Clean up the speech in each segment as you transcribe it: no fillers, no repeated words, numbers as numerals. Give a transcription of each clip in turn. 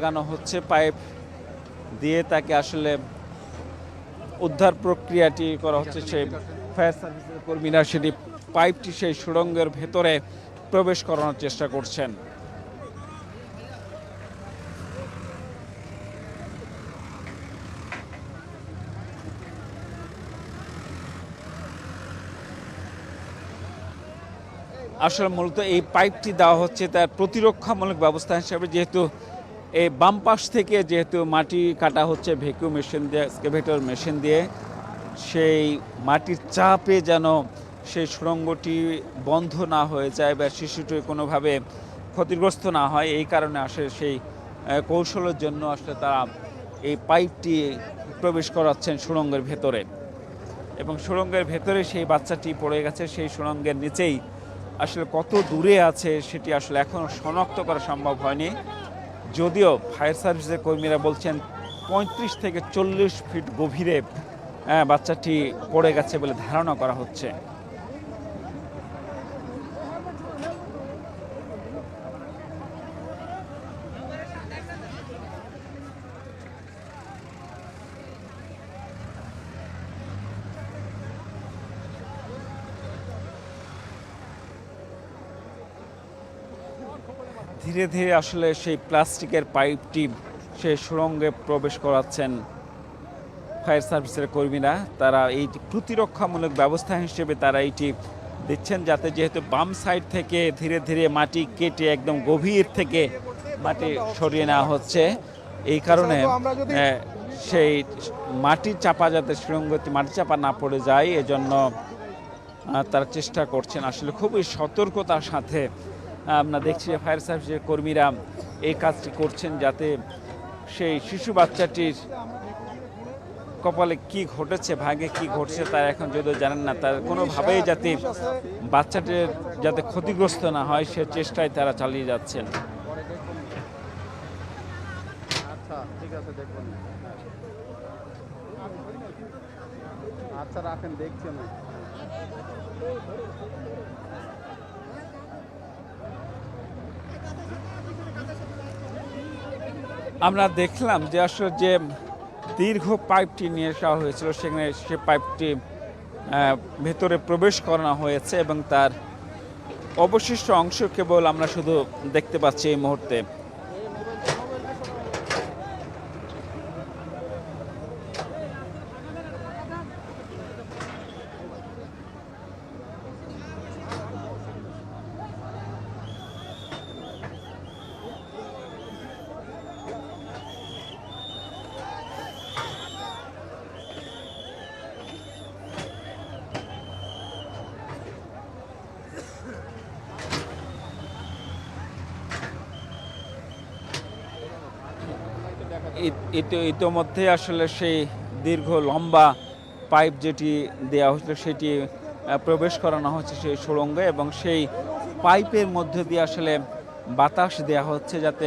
লাগানো হচ্ছে, পাইপ দিয়ে তাকে আসলে উদ্ধার প্রক্রিয়াটি করা হচ্ছে। সেই ফায়ার সার্ভিসের কর্মীরা সেটি পাইপটি সেই সুড়ঙ্গের ভেতরে প্রবেশ করানোর চেষ্টা করছেন। আসলে মূলত এই পাইপটি দেওয়া হচ্ছে তার প্রতিরক্ষামূলক ব্যবস্থা হিসেবে, যেহেতু এই বাম পাশ থেকে যেহেতু মাটি কাটা হচ্ছে ভ্যাকুয়াম মেশিন দিয়ে, এক্সকাভেটর মেশিন দিয়ে, সেই মাটির চাপে যেন সেই সুড়ঙ্গটি বন্ধ না হয়ে যায় বা শিশুটি কোনোভাবে ক্ষতিগ্রস্ত না হয়, এই কারণে আসলে সেই কৌশলের জন্য আসলে তারা এই পাইপটি প্রবেশ করাচ্ছেন সুড়ঙ্গের ভেতরে। এবং সুড়ঙ্গের ভেতরে সেই বাচ্চাটি পড়ে গেছে, সেই সুড়ঙ্গের নিচেই আসলে কত দূরে আছে সেটি আসলে এখনও শনাক্ত করা সম্ভব হয়নি। যদিও ফায়ার সার্ভিসের কর্মীরা বলছেন 35 থেকে 40 ফিট গভীরে বাচ্চাটি পড়ে গেছে বলে ধারণা করা হচ্ছে। ধীরে ধীরে আসলে সেই প্লাস্টিকের পাইপটি সেই সুড়ঙ্গে প্রবেশ করাচ্ছেন ফায়ার সার্ভিসের কর্মীরা। তারা এই প্রতিরক্ষামূলক ব্যবস্থা হিসেবে তারা এইটি দিচ্ছেন, যাতে যেহেতু বাম সাইড থেকে ধীরে ধীরে মাটি কেটে একদম গভীর থেকে মাটি সরিয়ে নেওয়া হচ্ছে, এই কারণে সেই মাটির চাপা যাতে সুড়ঙ্গটি মাটি চাপা না পড়ে যায়, এজন্য তারা চেষ্টা করছেন। আসলে খুবই সতর্কতার সাথে আমরা দেখছি যে ফায়ার সার্ভিসের কর্মীরা এই কাজটি করছেন, যাতে সেই শিশু বাচ্চাটির কপালে কি ঘটেছে, ভাগ্যে কি ঘটছে তারা এখন যদিও জানেন না, তার কোনোভাবেই যাতে বাচ্চাটির যাতে ক্ষতিগ্রস্ত না হয় সে চেষ্টায় তারা চালিয়ে যাচ্ছেন। আচ্ছা ঠিক আছে, দেখুন। আচ্ছা রাখেন, দেখছি আমি। আমরা দেখলাম যে আসলে যে দীর্ঘ পাইপটি নিয়ে আসা হয়েছিল, সেখানে সে পাইপটি ভেতরে প্রবেশ করানো হয়েছে এবং তার অবশিষ্ট অংশ কেবল আমরা শুধু দেখতে পাচ্ছি এই মুহূর্তে। ইতোমধ্যে আসলে সেই দীর্ঘ লম্বা পাইপ যেটি দেওয়া হয়েছিল সেটি প্রবেশ করানো হচ্ছে সেই সুড়ঙ্গে, এবং সেই পাইপের মধ্যে দিয়ে আসলে বাতাস দেওয়া হচ্ছে যাতে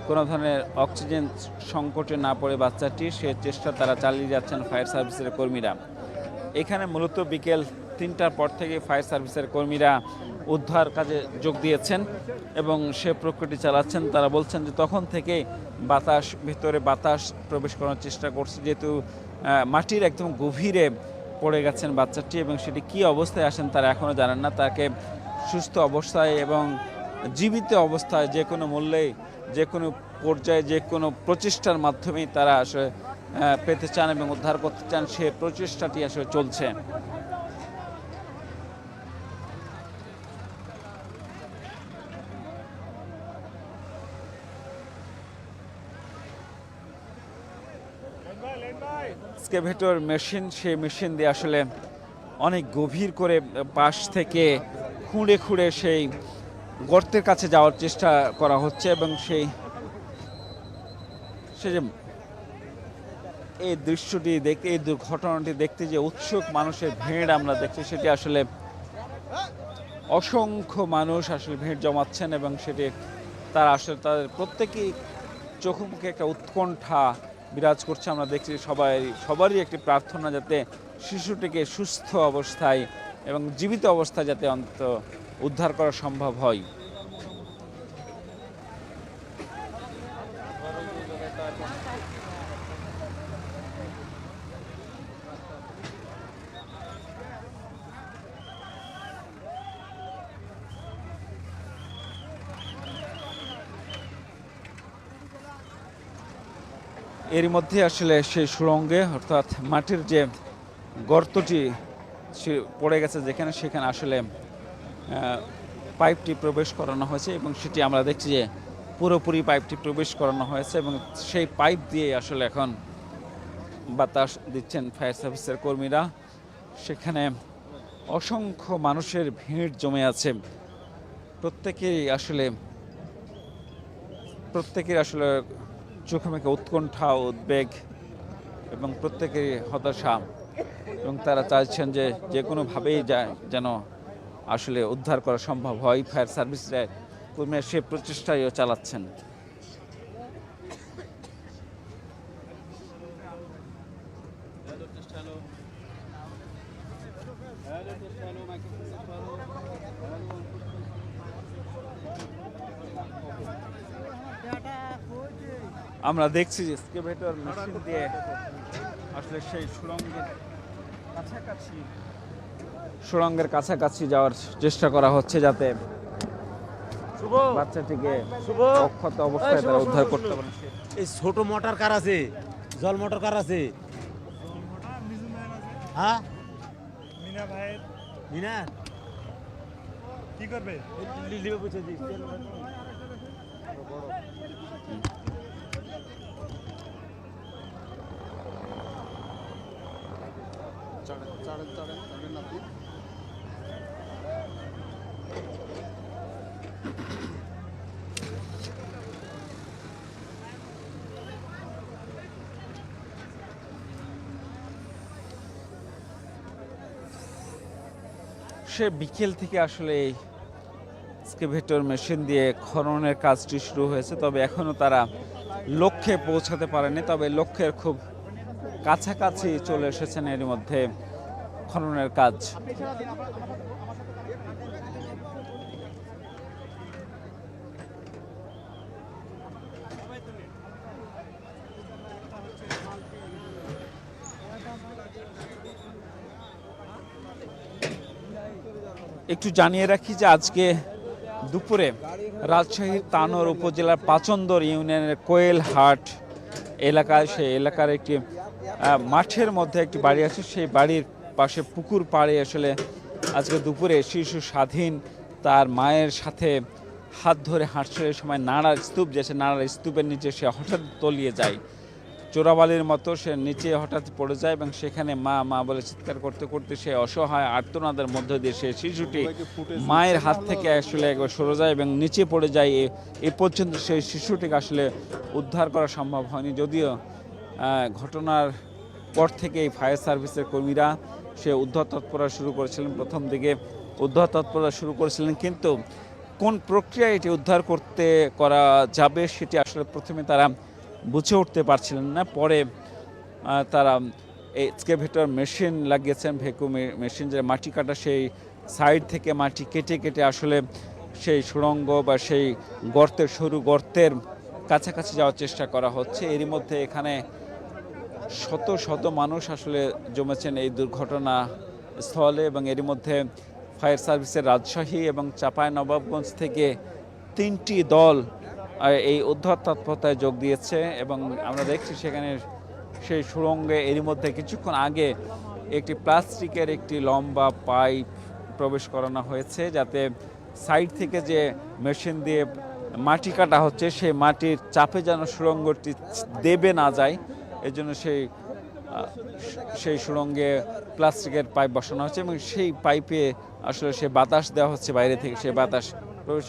কোনো ধরনের অক্সিজেন সংকটে না পড়ে বাচ্চাটি, সে চেষ্টা তারা চালিয়ে যাচ্ছেন ফায়ার সার্ভিসের কর্মীরা। এখানে মূলত বিকেল 3টার পর থেকে ফায়ার সার্ভিসের কর্মীরা উদ্ধার কাজে যোগ দিয়েছেন এবং সে প্রক্রিয়াটি চালাচ্ছেন। তারা বলছেন যে তখন থেকে ভেতরে বাতাস প্রবেশ করার চেষ্টা করছে, যেহেতু মাটির একদম গভীরে পড়ে গেছেন বাচ্চাটি এবং সেটি কী অবস্থায় আসেন তারা এখনও জানেন না। তাকে সুস্থ অবস্থায় এবং জীবিত অবস্থায় যে কোনো মূল্যে, যে কোনো পর্যায়ে, যে কোনো প্রচেষ্টার মাধ্যমেই তারা আসলে পেতে চান এবং উদ্ধার করতে চান, সে প্রচেষ্টাটি আসলে চলছে। এক্সকাভেটর মেশিন, সেই মেশিন দিয়ে আসলে অনেক গভীর করে পাশ থেকে খুঁড়ে খুঁড়ে সেই গর্তের কাছে যাওয়ার চেষ্টা করা হচ্ছে এবং সেই যে এই দৃশ্যটি দেখতে, এই দুর্ঘটনাটি দেখতে যে উৎসুক মানুষের ভিড় আমরা দেখছি, সেটি আসলে অসংখ্য মানুষ আসলে ভিড় জমাচ্ছেন এবং সেটি তারা আসলে তাদের প্রত্যেকেই চোখ মুখে একটা উৎকণ্ঠা বিরাজ করছে। আমরা দেখছি সবারই একটি প্রার্থনা যাতে শিশুটিকে সুস্থ অবস্থায় এবং জীবিত অবস্থায় যাতে অন্তত উদ্ধার করা সম্ভব হয়। এর মধ্যে আসলে সেই সুড়ঙ্গে অর্থাৎ মাটির যে গর্তটি পড়ে গেছে যেখানে সেখানে আসলে পাইপটি প্রবেশ করানো হয়েছে এবং সেটি আমরা দেখছি যে পুরোপুরি পাইপটি প্রবেশ করানো হয়েছে এবং সেই পাইপ দিয়ে আসলে এখন বাতাস দিচ্ছেন ফায়ার সার্ভিসের কর্মীরা। সেখানে অসংখ্য মানুষের ভিড় জমে আছে। প্রত্যেকেই আসলে চোখে মুখে উৎকণ্ঠা, উদ্বেগ এবং প্রত্যেকেরই হতাশা এবং তারা চাইছেন যে কোনোভাবেই যেন আসলে উদ্ধার করা সম্ভব হয়। ফায়ার সার্ভিসের কর্মীরা সে প্রচেষ্টাও চালাচ্ছেন। আমরা দেখছি যে এক্সকাভেটর মেশিন দিয়ে আসলে সেই সুড়ঙ্গের কাছাকাছি যাওয়ার চেষ্টা করা হচ্ছে যাতে বাচ্চাটিকে অক্ষত অবস্থায় তারা উদ্ধার করতে পারে। এই ছোট মোটর কার আছে, জল মোটর কার আছে? হ্যাঁ মিনা ভাইয়ের মিনা কি করবে? লিবে বুঝে দিই। চড়েন আপনি। সে বিকেল থেকে আসলে এই এক্সকাভেটর মেশিন দিয়ে খননের কাজটি শুরু হয়েছে, তবে এখনো তারা লক্ষ্যে পৌঁছাতে পারেনি। তবে লক্ষ্যের খুব কাছাকাছি চলে এসেছেন এর মধ্যে খননের কাজ। একটু জানিয়ে রাখি যে আজকে দুপুরে রাজশাহীর তানোর উপজেলার পাচন্দর ইউনিয়নের কোয়েলহাট এলাকায়, সেই এলাকার একটি মাঠের মধ্যে একটি বাড়ি আছে। সেই বাড়ির পাশে পুকুর পাড়ে আসলে আজকে দুপুরে শিশু স্বাধীন তার মায়ের সাথে হাত ধরে হাঁটছিল। এই সময় নাড়ার স্তূপ, যে নাড়ার স্তূপের নিচে সে হঠাৎ তলিয়ে যায়, চোরাবালির মতো সে নিচে হঠাৎ পড়ে যায় এবং সেখানে মা মা বলে চিৎকার করতে করতে সে অসহায় আর্তনাদের মধ্য দিয়ে সে শিশুটি মায়ের হাত থেকে আসলে একবার সরে যায় এবং নিচে পড়ে যায়। এ পর্যন্ত সেই শিশুটিকে আসলে উদ্ধার করা সম্ভব হয়নি। যদিও ঘটনার পর থেকেই ফায়ার সার্ভিসের কর্মীরা সে উদ্ধার তৎপরতা শুরু করেছিলেন। প্রথম দিকে উদ্ধার তৎপরতা শুরু করেছিলেন, কিন্তু কোন প্রক্রিয়ায় এটি উদ্ধার করা যাবে সেটি আসলে প্রথমে তারা বুঝে উঠতে পারছিলেন না। পরে তারা এক্সকাভেটর মেশিন লাগিয়েছেন, ভ্যাকুম মেশিন, যে মাটি কাটা সেই সাইড থেকে মাটি কেটে কেটে আসলে সেই সুড়ঙ্গ বা সেই গর্তের সরু গর্তের কাছাকাছি যাওয়ার চেষ্টা করা হচ্ছে। এরই মধ্যে এখানে শত শত মানুষ আসলে জমেছেন এই দুর্ঘটনা স্থলে এবং এরই মধ্যে ফায়ার সার্ভিসের রাজশাহী এবং চাঁপাইনবাবগঞ্জ থেকে 3টি দল এই উদ্ধার তৎপরতায় যোগ দিয়েছে এবং আমরা দেখছি সেখানে সেই সুড়ঙ্গে এরই মধ্যে কিছুক্ষণ আগে একটি প্লাস্টিকের একটি লম্বা পাইপ প্রবেশ করানো হয়েছে, যাতে সাইড থেকে যে মেশিন দিয়ে মাটি কাটা হচ্ছে সেই মাটির চাপে যেন সুড়ঙ্গটি দেবে না যায়, এজন্য সেই সুড়ঙ্গে প্লাস্টিকের পাইপ বসানো হচ্ছে এবং সেই পাইপে আসলে সে বাতাস দেওয়া হচ্ছে বাইরে থেকে, সেই বাতাস প্রবেশ